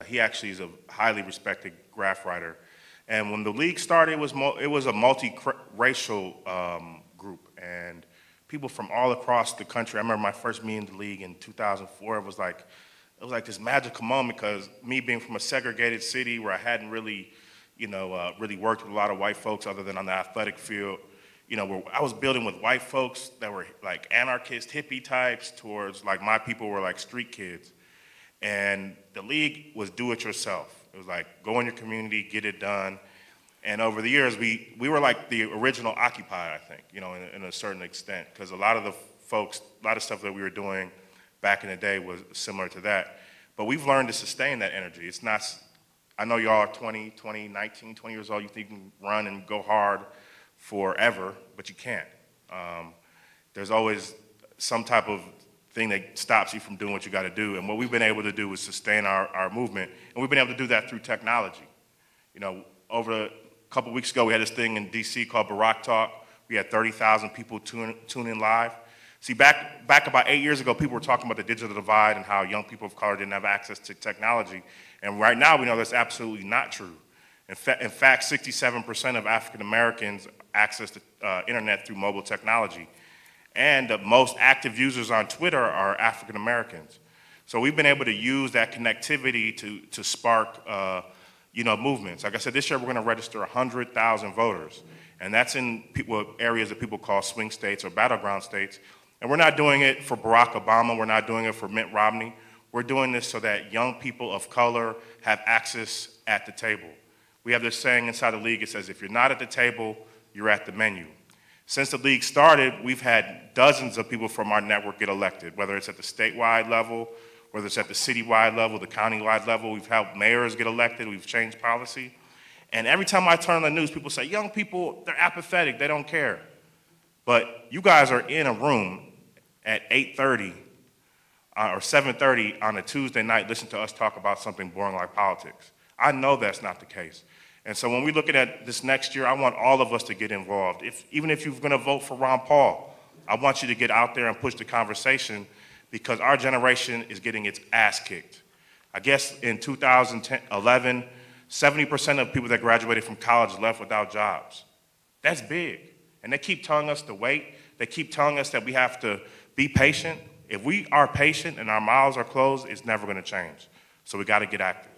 he actually is a highly respected graph writer. And when the league started, it was a multi-racial group, and people from all across the country. I remember my first meeting in the league in 2004. It was like this magical moment, because me being from a segregated city where I hadn't really, really worked with a lot of white folks other than on the athletic field, where I was building with white folks that were like anarchist, hippie types, towards like my people were like street kids. And the league was do it yourself. It was like, go in your community, get it done. And over the years, we were like the original Occupy, I think, in a certain extent, because a lot of stuff that we were doing back in the day was similar to that. But we've learned to sustain that energy. It's not, I know y'all are 20 years old, you think you can run and go hard forever, but you can't. There's always some type of thing that stops you from doing what you got to do. And what we've been able to do is sustain our movement. And we've been able to do that through technology. Over a couple weeks ago, we had this thing in DC called Barack Talk. We had 30,000 people tune in live. See, back about 8 years ago, people were talking about the digital divide and how young people of color didn't have access to technology. And right now, we know that's absolutely not true. In fact, 67% of African Americans access the internet through mobile technology. And the most active users on Twitter are African Americans. So we've been able to use that connectivity to spark movements. Like I said, this year we're going to register 100,000 voters. And that's in areas that people call swing states or battleground states. And we're not doing it for Barack Obama. We're not doing it for Mitt Romney. We're doing this so that young people of color have access at the table. We have this saying inside the league. It says, if you're not at the table, you're at the menu. Since the league started, we've had dozens of people from our network get elected, whether it's at the statewide level, whether it's at the citywide level, the countywide level. We've helped mayors get elected. We've changed policy. And every time I turn on the news, people say, young people, they're apathetic. They don't care. But you guys are in a room at 8:30 or 7:30 on a Tuesday night listening to us talk about something boring like politics. I know that's not the case. And so when we're looking at this next year, I want all of us to get involved. Even if you're going to vote for Ron Paul, I want you to get out there and push the conversation, because our generation is getting its ass kicked. I guess in 2011, 70% of people that graduated from college left without jobs. That's big. And they keep telling us to wait. They keep telling us that we have to be patient. If we are patient and our mouths are closed, it's never going to change. So we got to get active.